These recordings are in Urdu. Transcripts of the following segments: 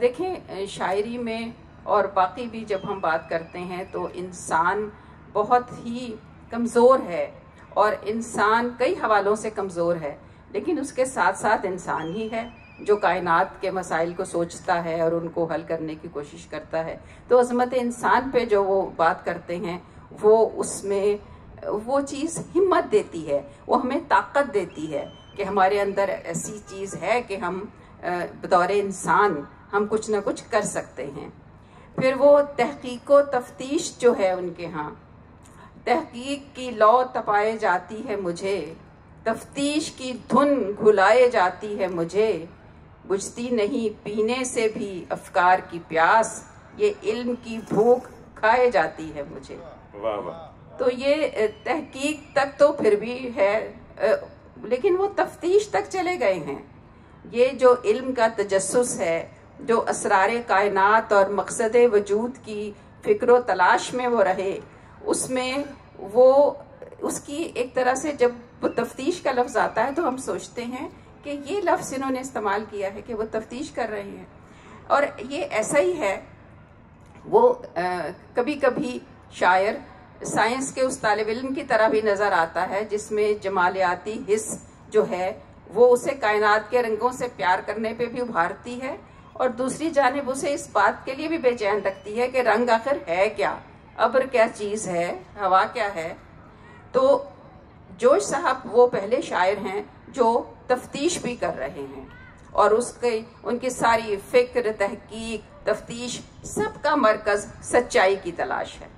دیکھیں شاعری میں اور باقی بھی جب ہم بات کرتے ہیں تو انسان بہت ہی کمزور ہے، اور انسان کئی حوالوں سے کمزور ہے، لیکن اس کے ساتھ ساتھ انسان ہی ہے جو کائنات کے مسائل کو سوچتا ہے اور ان کو حل کرنے کی کوشش کرتا ہے۔ تو عظمت انسان پہ جو وہ بات کرتے ہیں وہ اس میں وہ چیز ہمت دیتی ہے، وہ ہمیں طاقت دیتی ہے کہ ہمارے اندر ایسی چیز ہے کہ ہم بطور انسان ہم کچھ نہ کچھ کر سکتے ہیں۔ پھر وہ تحقیق و تفتیش جو ہے ان کے ہاں، تحقیق کی لو تپائے جاتی ہے مجھے، تفتیش کی دھن گھلائے جاتی ہے مجھے، بجھتی نہیں پینے سے بھی افکار کی پیاس، یہ علم کی بھوک کھائے جاتی ہے مجھے۔ واہ واہ۔ تو یہ تحقیق تک تو پھر بھی ہے، لیکن وہ تفتیش تک چلے گئے ہیں۔ یہ جو علم کا تجسس ہے، جو اسرار کائنات اور مقصد وجود کی فکر و تلاش میں وہ رہے، اس میں وہ اس کی ایک طرح سے جب وہ تفتیش کا لفظ آتا ہے تو ہم سوچتے ہیں کہ یہ لفظ انہوں نے استعمال کیا ہے کہ وہ تفتیش کر رہے ہیں، اور یہ ایسا ہی ہے۔ وہ کبھی کبھی شاعر سائنس کے اس طالب علم کی طرح بھی نظر آتا ہے جس میں جمالیاتی حس جو ہے وہ اسے کائنات کے رنگوں سے پیار کرنے پہ بھی ابھارتی ہے، اور دوسری جانب اسے اس بات کے لیے بھی بے چین رکھتی ہے کہ رنگ آخر ہے کیا، ابر کیا چیز ہے، ہوا کیا ہے۔ تو جوش صاحب وہ پہلے شاعر ہیں جو تفتیش بھی کر رہے ہیں، اور ان کی ساری فکر، تحقیق، تفتیش سب کا مرکز سچائی کی تلاش ہے۔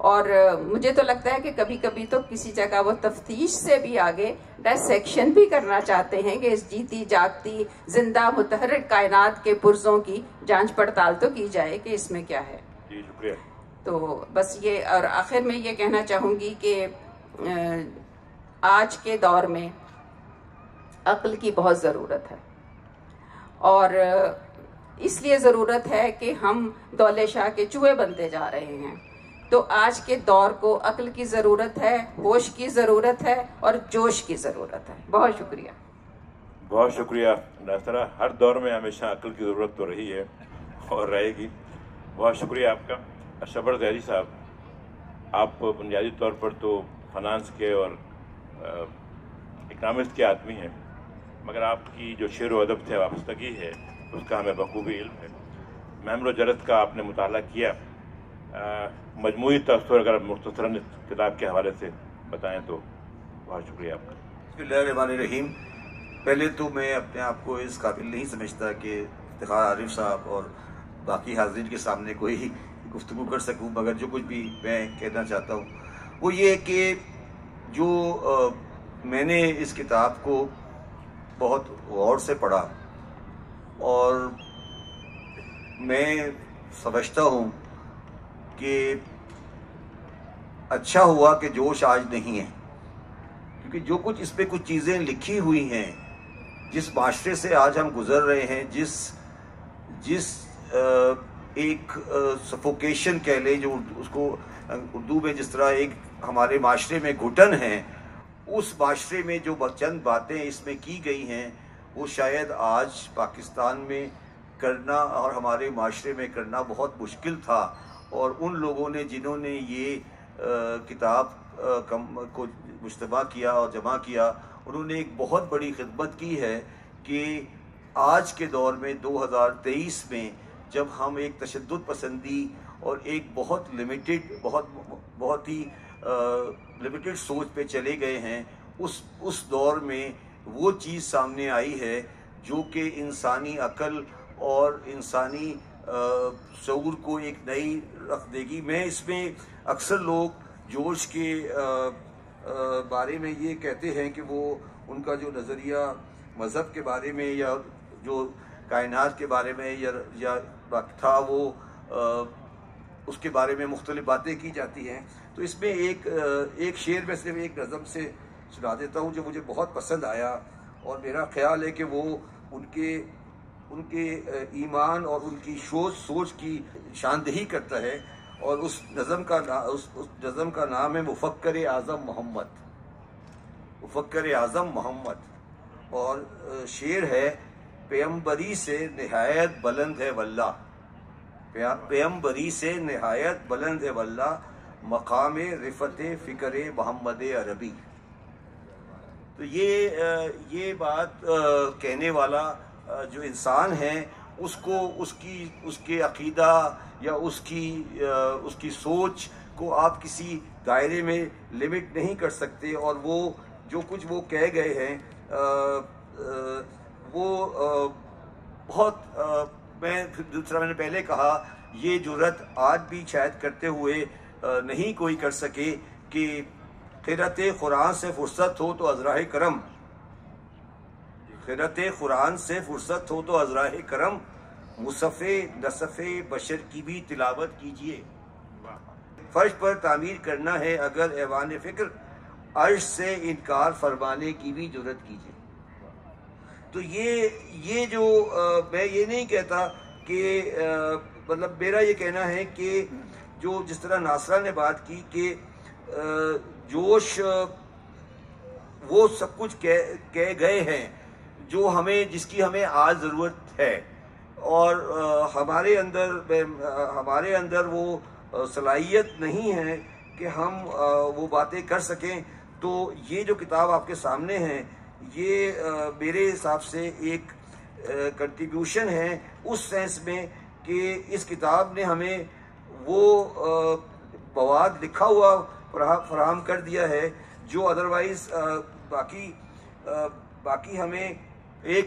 اور مجھے تو لگتا ہے کہ کبھی کبھی تو کسی جگہ وہ تفتیش سے بھی آگے ڈائسیکشن بھی کرنا چاہتے ہیں کہ اس جیتی جاگتی زندہ متحرک کائنات کے پرزوں کی جانچ پڑتال تو کی جائے کہ اس میں کیا ہے۔ جی شکریہ۔ تو بس یہ، اور آخر میں یہ کہنا چاہوں گی کہ آج کے دور میں عقل کی بہت ضرورت ہے، اور اس لیے ضرورت ہے کہ ہم دولے شاہ کے چوہے بنتے جا رہے ہیں۔ تو آج کے دور کو عقل کی ضرورت ہے، ہوش کی ضرورت ہے، اور جوش کی ضرورت ہے۔ بہت شکریہ۔ بہت شکریہ ناصرہ۔ ہر دور میں ہمیشہ عقل کی ضرورت تو رہی ہے اور رہے گی۔ بہت شکریہ آپ کا۔ شبر ظہری صاحب، آپ بنیادی طور پر تو فنانس کے اور اکنامکس کے آدمی ہیں، مگر آپ کی جو شعر و ادب سے وابستگی ہے اس کا ہمیں بخوبی علم ہے۔ مہمر و جرس کا آپ نے مطالعہ کیا، مجموعی تاثر اگر مختصراً اس کتاب کے حوالے سے بتائیں تو بہت شکریہ آپ کا۔ بسم اللہ الرحمن الرحیم۔ پہلے تو میں اپنے آپ کو اس قابل نہیں سمجھتا کہ افتخار عارف صاحب اور باقی حاضرین کے سامنے کوئی گفتگو کر سکوں، مگر جو کچھ بھی میں کہنا چاہتا ہوں وہ یہ کہ جو میں نے اس کتاب کو بہت غور سے پڑھا، اور میں سمجھتا ہوں کہ اچھا ہوا کہ جوش آج نہیں ہے، کیونکہ جو کچھ اس پہ کچھ چیزیں لکھی ہوئی ہیں، جس معاشرے سے آج ہم گزر رہے ہیں، جس ایک سفوکیشن کہہ لیں، جو اس کو اردو میں جس طرح ایک ہمارے معاشرے میں گھٹن ہے، اس معاشرے میں جو چند باتیں اس میں کی گئی ہیں وہ شاید آج پاکستان میں کرنا اور ہمارے معاشرے میں کرنا بہت مشکل تھا، اور ان لوگوں نے جنہوں نے یہ کتاب کو مجتمع کیا اور جمع کیا، انہوں نے ایک بہت بڑی خدمت کی ہے کہ آج کے دور میں 2023 میں جب ہم ایک تشدد پسندی اور ایک بہت لمیٹڈ بہت ہی لمیٹڈ سوچ پہ چلے گئے ہیں، اس دور میں وہ چیز سامنے آئی ہے جو کہ انسانی عقل اور انسانی شعور کو ایک نئی رخ دے گی۔ میں اس میں اکثر لوگ جوش کے بارے میں یہ کہتے ہیں کہ وہ ان کا جو نظریہ مذہب کے بارے میں یا جو کائنات کے بارے میں یا تھا، وہ اس کے بارے میں مختلف باتیں کی جاتی ہیں۔ تو اس میں ایک شعر میں صرف ایک نظم سے سنا دیتا ہوں جو مجھے بہت پسند آیا، اور میرا خیال ہے کہ وہ ان کے ایمان اور ان کی سوچ کی شاندہی کرتا ہے، اور اس نظم کا نام ہے مفکر اعظم محمد۔ مفکر اعظم محمد، اور شعر ہے پیغمبری سے نہایت بلند ہے واللہ، پیغمبری سے نہایت بلند ہے واللہ، مقام رفت فکر محمد عربی۔ تو یہ بات کہنے والا جو انسان ہے اس کو اس کے عقیدہ یا اس کی سوچ کو آپ کسی دائرے میں لمٹ نہیں کر سکتے، اور وہ جو کچھ وہ کہہ گئے ہیں وہ بہت میں نے پہلے کہا یہ جرأت آج بھی شاید کرتے ہوئے نہیں کوئی کر سکے کہ قرأت قرآن سے فرصت ہو تو عذراء کرم، قرأت قرآن سے فرصت ہو تو عذراء کرم، مصحف نصف بشر کی بھی تلاوت کیجیے، فرش پر تعمیر کرنا ہے اگر ایوان فکر، عرش سے انکار فرمانے کی بھی جرأت کیجیے۔ تو یہ جو میں یہ نہیں کہتا کہ مطلب میرا یہ کہنا ہے کہ جو جس طرح ناصرہ نے بات کی کہ جوش وہ سب کچھ کہہ گئے ہیں جو جس کی ہمیں آج ضرورت ہے، اور ہمارے اندر وہ صلاحیت نہیں ہے کہ ہم وہ باتیں کر سکیں۔ تو یہ جو کتاب آپ کے سامنے ہے یہ میرے حساب سے ایک کنٹریبیوشن ہے اس سینس میں کہ اس کتاب نے ہمیں وہ مواد لکھا ہوا فراہم کر دیا ہے جو ادروائز باقی ہمیں ایک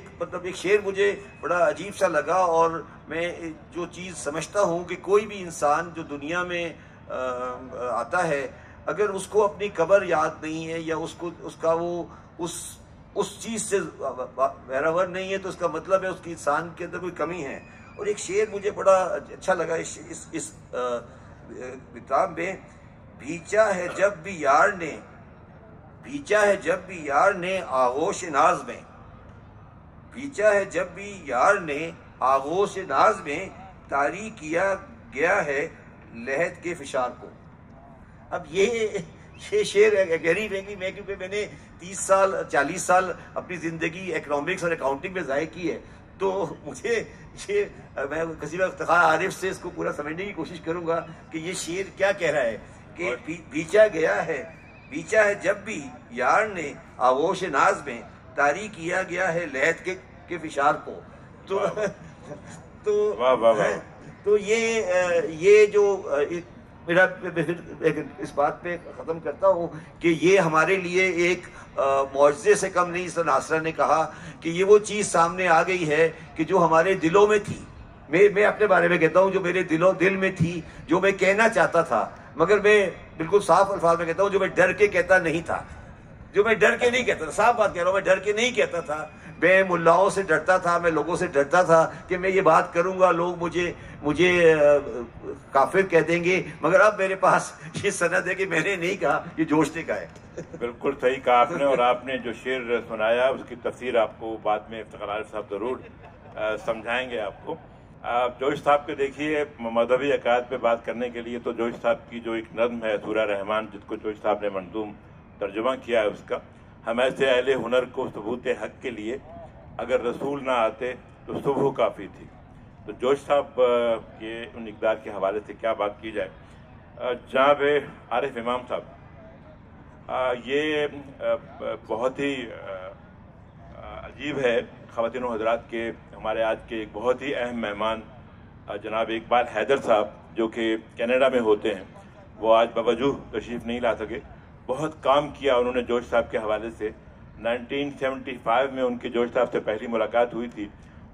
شعر مجھے بڑا عجیب سا لگا، اور میں جو چیز سمجھتا ہوں کہ کوئی بھی انسان جو دنیا میں آتا ہے اگر اس کو اپنی قبر یاد نہیں ہے یا اس کا وہ اس چیز سے بہراور نہیں ہے تو اس کا مطلب ہے اس کی انسان کے اندر کوئی کمی ہے۔ اور ایک شعر مجھے بڑا اچھا لگا اس کتاب میں، بھیجا ہے جب بھی یار نے آغوش ناز میں، بھیجا ہے جب بھی یار نے آغوش ناز میں، طاری کیا گیا ہے لحد کے فشار کو۔ اب یہ شعر گہری رہنگی میں، کیونکہ میں نے 40 سال اپنی زندگی اکنامکس اور اکاؤنٹنگ میں ضائع کی ہے، تو مجھے میں قصیدہ افتخار عارف سے اس کو پورا سمجھنے کی کوشش کروں گا کہ یہ شعر کیا کہہ رہا ہے کہ بھیجا ہے جب بھی یار نے آغوش ناز میں، طاری کیا گیا ہے لحد کے فشار کو۔ تو یہ جو میرا اس بات پہ ختم کرتا ہوں کہ یہ ہمارے لیے ایک معجزے سے کم نہیں۔ ناصرہ نے کہا کہ یہ وہ چیز سامنے آ گئی ہے کہ جو ہمارے دلوں میں تھی، میں اپنے بارے میں کہتا ہوں جو میرے دل میں تھی، جو میں کہنا چاہتا تھا، مگر میں بالکل صاف الفاظ میں کہتا ہوں جو میں ڈر کے کہتا نہیں تھا، صاف بات کہہ رہا ہوں، میں ڈر کے نہیں کہتا تھا، میں ملاؤں سے ڈرتا تھا، میں لوگوں سے ڈرتا تھا کہ میں یہ بات کروں گا لوگ مجھے کافر کہہ دیں گے، مگر اب میرے پاس یہ سند ہے کہ میں نے نہیں کہا، یہ جوش نے کہا ہے۔ بالکل صحیح کہا آپ نے، اور آپ نے جو شعر سنایا اس کی تفسیر آپ کو بعد میں افتخار عارف صاحب ضرور سمجھائیں گے آپ کو۔ جوش صاحب کے دیکھیے مذہبی عقائد پہ بات کرنے کے لیے تو جوش صاحب کی جو ایک نظم ہے سورہ رحمان، جس کو جوش صاحب نے منظوم ترجمہ کیا ہے اس کا، ہم ایسے اہل ہنر کو ثبوت حق کے لیے اگر رسول نہ آتے تو صبح کافی تھی۔ تو جوش صاحب کے ان اقدار کے حوالے سے کیا بات کی جائے۔ جناب عارف امام صاحب، یہ بہت ہی عجیب ہے خواتین و حضرات کے ہمارے آج کے ایک بہت ہی اہم مہمان جناب اقبال حیدر صاحب جو کہ کینیڈا میں ہوتے ہیں، وہ آج بوجوہ تشریف نہیں لا سکے۔ بہت کام کیا انہوں نے جوش صاحب کے حوالے سے۔ 1975 میں ان کی جوش صاحب سے پہلی ملاقات ہوئی تھی،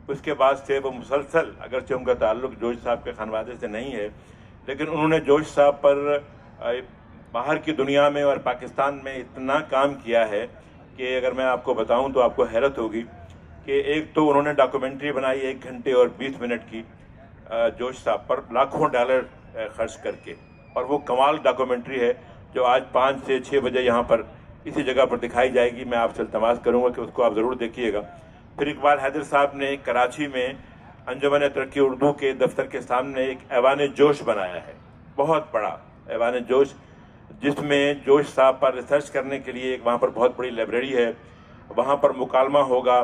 اس کے بعد سے وہ مسلسل، اگرچہ ان کا تعلق جوش صاحب کے خانوادے سے نہیں ہے، لیکن انہوں نے جوش صاحب پر باہر کی دنیا میں اور پاکستان میں اتنا کام کیا ہے کہ اگر میں آپ کو بتاؤں تو آپ کو حیرت ہوگی کہ ایک تو انہوں نے ڈاکومنٹری بنائی 1 گھنٹے اور 20 منٹ کی جوش صاحب پر لاکھوں ڈالر خرچ کر کے، اور وہ کمال ڈاکومنٹری ہے جو آج 5 سے 6 بجے یہاں پر اسی جگہ پر دکھائی جائے گی۔ میں آپ سے التماس کروں گا کہ اس کو آپ ضرور دیکھیے گا۔ پھر اقبال حیدر صاحب نے کراچی میں انجمن ترقی اردو کے دفتر کے سامنے ایک ایوان جوش بنایا ہے، بہت بڑا ایوان جوش، جس میں جوش صاحب پر ریسرچ کرنے کے لیے ایک وہاں پر بہت بڑی لائبریری ہے، وہاں پر مکالمہ ہوگا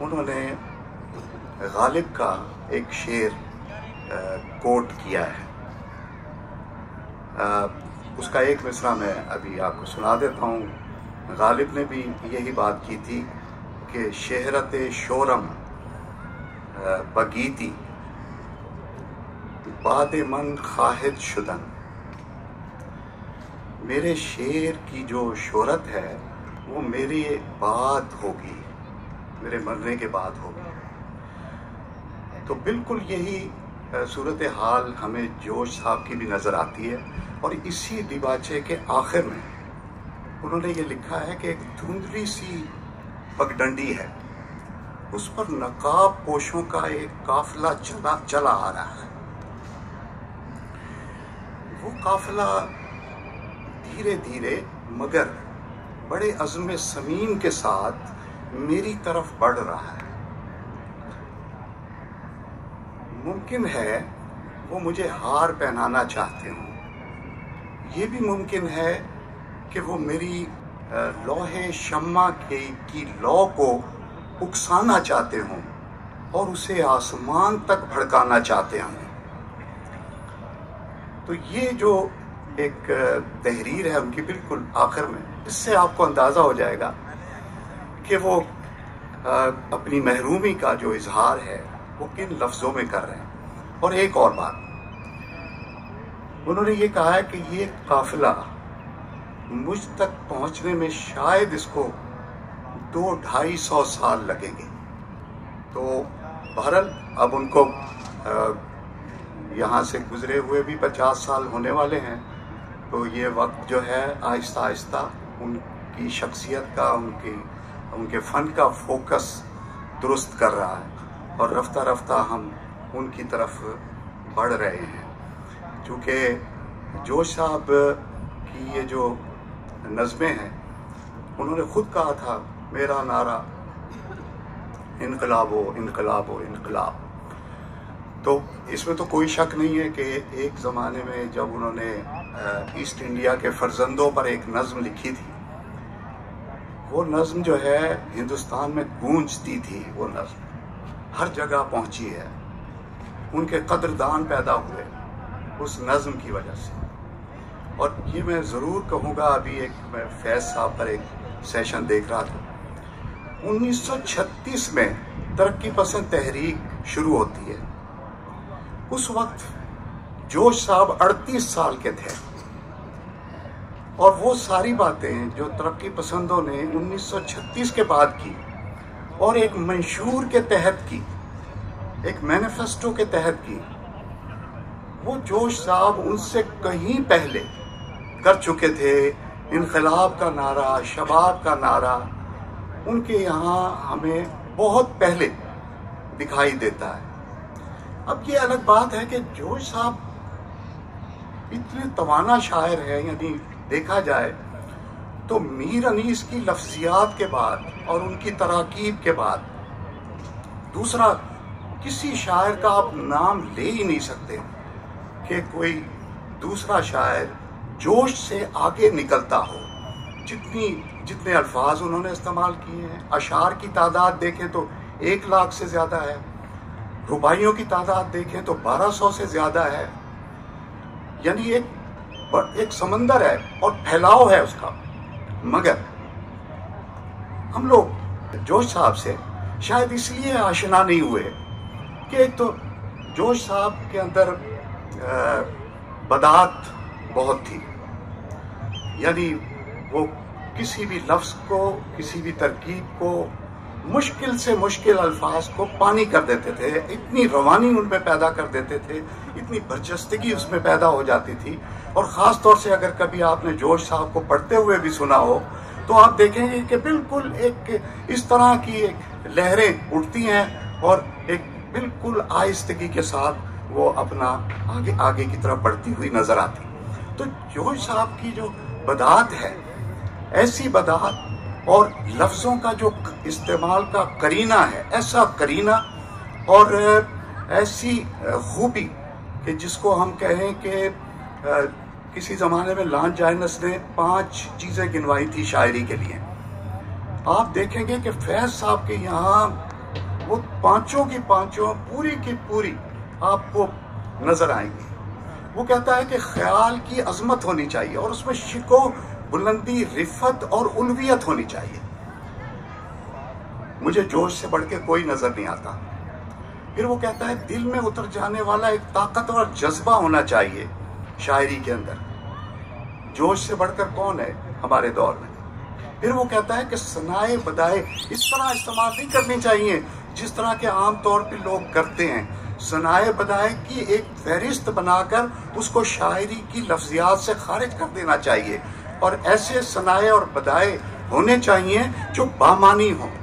انہوں نے غالب کا ایک شعر کوٹ کیا ہے. اس کا ایک مصرع میں ابھی آپ کو سنا دیتا ہوں. غالب نے بھی یہی بات کی تھی کہ شہرت شورم بگیتی باد من خواہد شدن. میرے شعر کی جو شہرت ہے وہ میری بعد ہوگی، میرے مرنے کے بعد ہوگی. تو بالکل یہی صورتحال ہمیں جوش صاحب کی بھی نظر آتی ہے. اور اسی دیباچے کے آخر میں انہوں نے یہ لکھا ہے کہ ایک دھندلی سی پگڈنڈی ہے، اس پر نقاب پوشوں کا ایک قافلہ چلا آ رہا ہے. وہ قافلہ دھیرے دھیرے مگر بڑے عزم سمین کے ساتھ میری طرف بڑھ رہا ہے. ممکن ہے وہ مجھے ہار پہنانا چاہتے ہوں، یہ بھی ممکن ہے کہ وہ میری لوح شمع کی لو کو اکسانا چاہتے ہوں اور اسے آسمان تک بھڑکانا چاہتے ہوں. تو یہ جو ایک تحریر ہے ان کی بالکل آخر میں، اس سے آپ کو اندازہ ہو جائے گا کہ وہ اپنی محرومی کا جو اظہار ہے وہ کن لفظوں میں کر رہے ہیں. اور ایک اور بات انہوں نے یہ کہا ہے کہ یہ قافلہ مجھ تک پہنچنے میں شاید اس کو 200-250 سال لگیں گے. تو بہرحال اب ان کو یہاں سے گزرے ہوئے بھی 50 سال ہونے والے ہیں. تو یہ وقت جو ہے آہستہ آہستہ ان کی شخصیت کا، ان کے فن کا فوکس درست کر رہا ہے اور رفتہ رفتہ ہم ان کی طرف بڑھ رہے ہیں. چونکہ جوش صاحب کی یہ جو نظمیں ہیں انہوں نے خود کہا تھا میرا نعرہ انقلاب و انقلاب و انقلاب. تو اس میں تو کوئی شک نہیں ہے کہ ایک زمانے میں جب انہوں نے ایسٹ انڈیا کے فرزندوں پر ایک نظم لکھی تھی، وہ نظم جو ہے ہندوستان میں گونجتی تھی. وہ نظم ہر جگہ پہنچی ہے، ان کے قدردان پیدا ہوئے اس نظم کی وجہ سے. اور یہ میں ضرور کہوں گا، ابھی میں فیض صاحب پر ایک سیشن دیکھ رہا تھا. 1936 میں ترقی پسند تحریک شروع ہوتی ہے. اس وقت جوش صاحب 38 سال کے تھے اور وہ ساری باتیں جو ترقی پسندوں نے 1936 کے بعد کی اور ایک منشور کے تحت کی، ایک مینیفیسٹو کے تحت کی، وہ جوش صاحب ان سے کہیں پہلے کر چکے تھے. انقلاب کا نعرہ، شباب کا نعرہ ان کے یہاں ہمیں بہت پہلے دکھائی دیتا ہے. اب یہ الگ بات ہے کہ جوش صاحب اتنے توانا شاعر ہیں، یعنی دیکھا جائے تو میر انیس کی لفظیات کے بعد اور ان کی تراکیب کے بعد دوسرا کسی شاعر کا آپ نام لے ہی نہیں سکتے کہ کوئی دوسرا شاعر جوش سے آگے نکلتا ہو. جتنے الفاظ انہوں نے استعمال کیے ہیں، اشعار کی تعداد دیکھیں تو 1 لاکھ سے زیادہ ہے، رباعیوں کی تعداد دیکھیں تو 1200 سے زیادہ ہے. یعنی ایک سمندر ہے اور پھیلاؤ ہے اس کا. مگر ہم لوگ جوش صاحب سے شاید اس لیے آشنا نہیں ہوئے کہ ایک تو جوش صاحب کے اندر بداعت بہت تھی. یعنی وہ کسی بھی لفظ کو، کسی بھی ترکیب کو، مشکل سے مشکل الفاظ کو پانی کر دیتے تھے. اتنی روانی ان میں پیدا کر دیتے تھے، اتنی برجستگی اس میں پیدا ہو جاتی تھی. اور خاص طور سے اگر کبھی آپ نے جوش صاحب کو پڑھتے ہوئے بھی سنا ہو تو آپ دیکھیں گے کہ بالکل ایک اس طرح کی ایک لہریں اٹھتی ہیں اور ایک بالکل آہستگی کے ساتھ وہ اپنا آگے کی طرف بڑھتی ہوئی نظر آتی. تو جوش صاحب کی جو بداعت ہے، ایسی بداعت اور لفظوں کا جو استعمال کا کرینہ ہے، ایسا کرینہ اور ایسی خوبی کہ جس کو ہم کہیں کہ کسی زمانے میں لان جائنس نے 5 چیزیں گنوائی تھی شاعری کے لیے. آپ دیکھیں گے کہ فیض صاحب کے یہاں وہ پانچوں کی پانچوں پوری کی پوری آپ کو نظر آئیں گی۔ وہ کہتا ہے کہ خیال کی عظمت ہونی چاہیے اور اس میں شکو بلندی، رفت اور الویت ہونی چاہیے۔ مجھے جوش سے بڑھ کے کوئی نظر نہیں آتا۔ پھر وہ کہتا ہے دل میں اتر جانے والا ایک طاقتور جذبہ ہونا چاہیے شاعری کے اندر۔ جوش سے بڑھ کر کون ہے ہمارے دور میں؟ پھر وہ کہتا ہے کہ ثنائے بدائے اس طرح استعمال نہیں کرنی چاہیے جس طرح کے عام طور پہ لوگ کرتے ہیں۔ ثنائے بدائے کی ایک فہرست بنا کر اس کو شاعری کی لفظیات سے خارج کر دینا چاہیے، اور ایسے ثنائے اور بدائے ہونے چاہیے جو بامانی ہوں،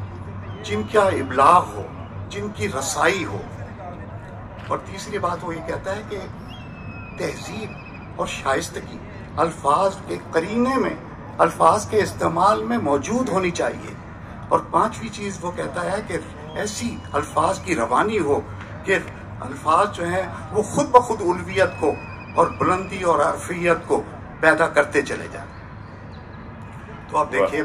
جن کا ابلاغ ہو، جن کی رسائی ہو۔ اور تیسری بات وہ یہ کہتا ہے کہ تہذیب اور شائستگی الفاظ کے قرینے میں، الفاظ کے استعمال میں موجود ہونی چاہیے۔ اور پانچویں چیز وہ کہتا ہے کہ ایسی الفاظ کی روانی ہو کہ الفاظ جو ہیں وہ خود بخود الویت کو اور بلندی اور عرفیت کو پیدا کرتے چلے جائیں۔ تو آپ دیکھیے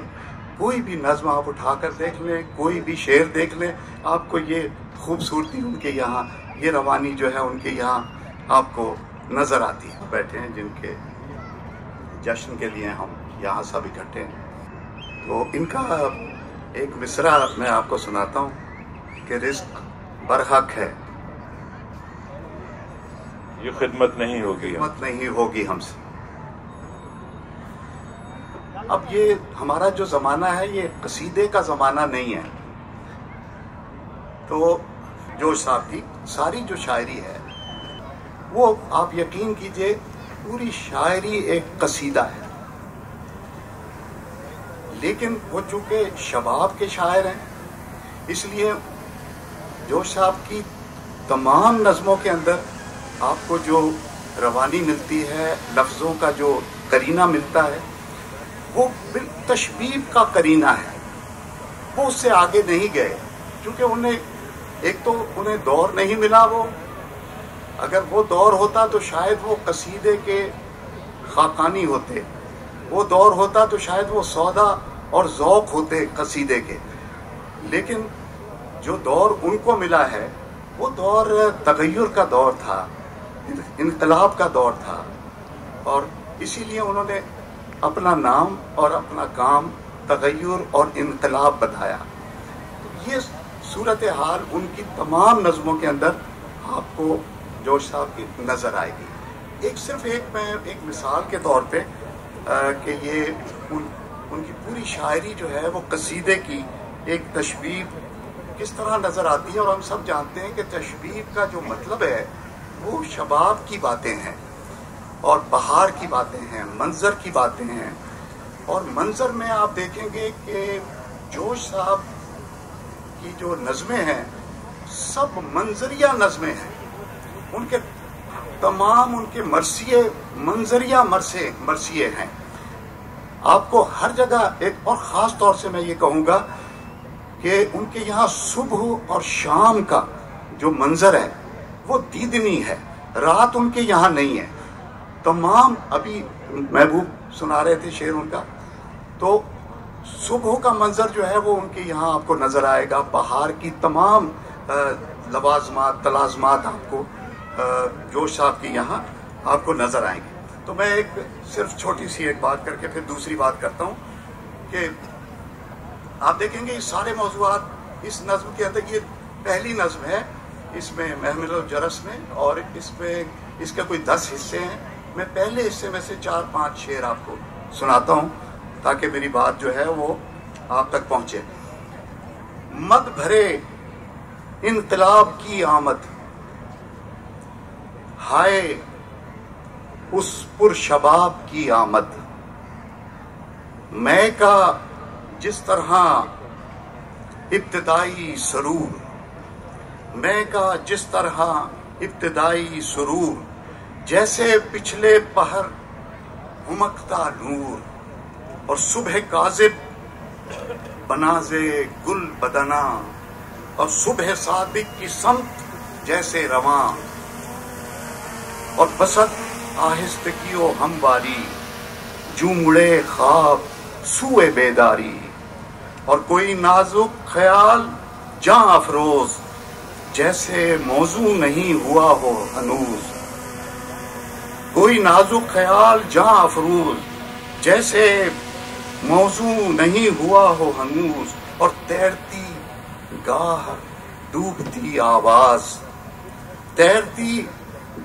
کوئی بھی نظم آپ اٹھا کر دیکھ لیں، کوئی بھی شعر دیکھ لیں، آپ کو یہ خوبصورتی ان کے یہاں، یہ روانی جو ہے ان کے یہاں آپ کو نظر آتی ہے۔ بیٹھے ہیں جن کے جشن کے لیے ہم یہاں سب اکٹھے ہیں، تو ان کا ایک مصرع میں آپ کو سناتا ہوں کہ رزق برحق ہے، یہ خدمت نہیں ہوگی، خدمت نہیں ہوگی ہم سے۔ اب یہ ہمارا جو زمانہ ہے یہ قصیدے کا زمانہ نہیں ہے، تو جوش صاحب کی ساری جو شاعری ہے وہ آپ یقین کیجئے پوری شاعری ایک قصیدہ ہے، لیکن وہ چونکہ شباب کے شاعر ہیں اس لیے جوش صاحب کی تمام نظموں کے اندر آپ کو جو روانی ملتی ہے، لفظوں کا جو قرینہ ملتا ہے وہ تشبیب کا قرینہ ہے، وہ اس سے آگے نہیں گئے، کیونکہ ایک تو انہیں دور نہیں ملا، وہ اگر وہ دور ہوتا تو شاید وہ قصیدے کے خاقانی ہوتے، وہ دور ہوتا تو شاید وہ سودا اور ذوق ہوتے قصیدے کے، لیکن جو دور ان کو ملا ہے وہ دور تغیر کا دور تھا، انقلاب کا دور تھا، اور اسی لیے انہوں نے اپنا نام اور اپنا کام تغیر اور انقلاب بتایا۔ یہ صورتحال ان کی تمام نظموں کے اندر آپ کو جوش صاحب کی نظر آئے گی۔ صرف میں ایک مثال کے طور پہ کہ یہ ان کی پوری شاعری جو ہے وہ قصیدے کی ایک تشبیب کس طرح نظر آتی ہے، اور ہم سب جانتے ہیں کہ تشبیب کا جو مطلب ہے وہ شباب کی باتیں ہیں اور بہار کی باتیں ہیں، منظر کی باتیں ہیں، اور منظر میں آپ دیکھیں گے کہ جوش صاحب کی جو نظمیں ہیں سب منظریہ نظمیں ہیں، ان کے تمام ان کے مرثیے منظریہ مرثیے ہیں۔ آپ کو ہر جگہ اور خاص طور سے میں یہ کہوں گا کہ ان کے یہاں صبح اور شام کا جو منظر ہے وہ دیدنی ہے، رات ان کے یہاں نہیں ہے۔ تمام ابھی محبوب سنا رہے تھے شعر ان کا، تو صبح کا منظر جو ہے وہ ان کے یہاں آپ کو نظر آئے گا، بہار کی تمام لوازمات تلازمات آپ کو جوش صاحب کی یہاں آپ کو نظر آئیں گے۔ تو میں صرف چھوٹی سی ایک بات کر کے پھر دوسری بات کرتا ہوں کہ آپ دیکھیں گے یہ سارے موضوعات اس نظم کے اندر، یہ پہلی نظم ہے اس میں محمل الجرس میں، اور اس میں اس کے کوئی 10 حصے ہیں۔ میں پہلے حصے میں سے 4-5 شعر آپ کو سناتا ہوں تاکہ میری بات جو ہے وہ آپ تک پہنچے۔ مد بھرے انقلاب کی آمد، ہائے اس پر شباب کی آمد، میں کا جس طرح ابتدائی سرور، میں کا جس طرح ابتدائی سرور، جیسے پچھلے پہر ہمکتا نور، اور صبح کاذب بنازے گل بدنا، اور صبح صادق کی سمت جیسے رواں، اور بسط آہستگی و ہمواری، جو مڑے خواب سوئے بیداری، اور کوئی نازک خیال جاں افروز جیسے موضوع نہیں ہوا ہو ہنوز، کوئی نازک خیال جاں افروز جیسے موضوع نہیں ہوا ہو ہنوز، اور تیرتی گاہ ڈوبتی آواز، تیرتی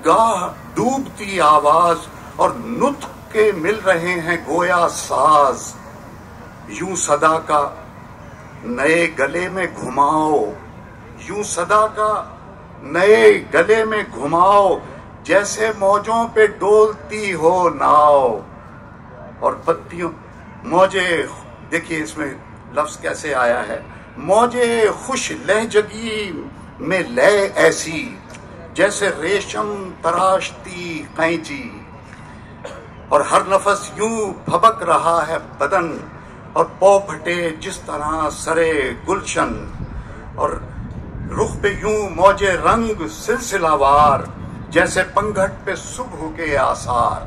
گاہ ڈوبتی آواز، اور نطق کے مل رہے ہیں گویا ساز، یوں صدا کا نئے گلے میں گھماؤ، یوں صدا کا نئے گلے میں گھماؤ، جیسے موجوں پہ ڈولتی ہو ناؤ، اور پتیوں موجے، دیکھیے اس میں لفظ کیسے آیا ہے، موجے خوش لہجگی میں لے ایسی، جیسے ریشم تراشتی قینچی، اور ہر نفس یوں پھبک رہا ہے بدن، اور پو پھٹے جس طرح سرے گلشن، اور رخ پہ یوں موجے رنگ سلسلہ وار، جیسے پنگھٹ پہ صبح کے آثار،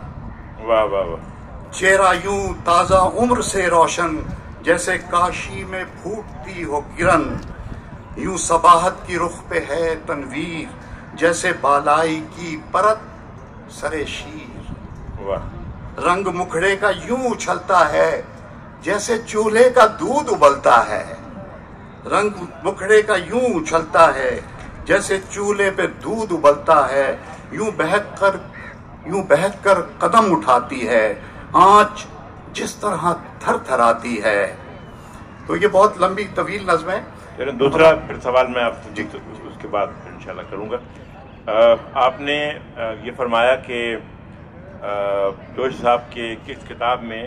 واہ واہ واہ، چہرہ یوں تازہ عمر سے روشن، جیسے کاشی میں پھوٹتی ہو کرن، یوں صباحت کی رخ پہ ہے تنویر، جیسے بالائی کی پرت سرے شیر، واہ، رنگ مکھڑے کا یوں اچھلتا ہے جیسے چولہے کا دودھ ابلتا ہے، رنگ مکھڑے کا یوں اچھلتا ہے جیسے چولہے پہ دودھ ابلتا ہے، یوں بہک کر قدم اٹھاتی ہے، آنچ جس طرح تھر تھراتی ہے۔ تو یہ بہت لمبی طویل نظم ہے۔ دوسرا پھر سوال میں آپ سے اس کے بعد انشاءاللہ کروں گا۔ آپ نے یہ فرمایا کہ جوش صاحب کے کس کتاب میں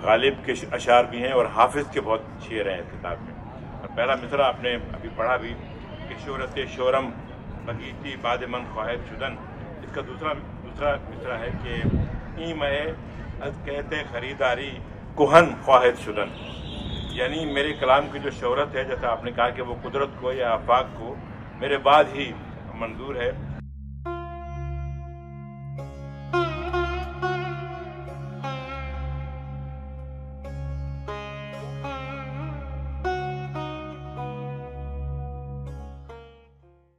غالب کے اشعار بھی ہیں اور حافظ کے بہت شعر ہیں اس کتاب میں، اور پہلا مصرع آپ نے ابھی پڑھا بھی کہ شہرت شورم بگیتی باد من خواہد شدن، اس کا دوسرا مصرع ہے کہ ای میں از کہتے خریداری کوہن خواہد شدن، یعنی میرے کلام کی جو شہرت ہے، جیسا آپ نے کہا کہ وہ قدرت کو یا آفاق کو میرے بعد ہی منظور ہے،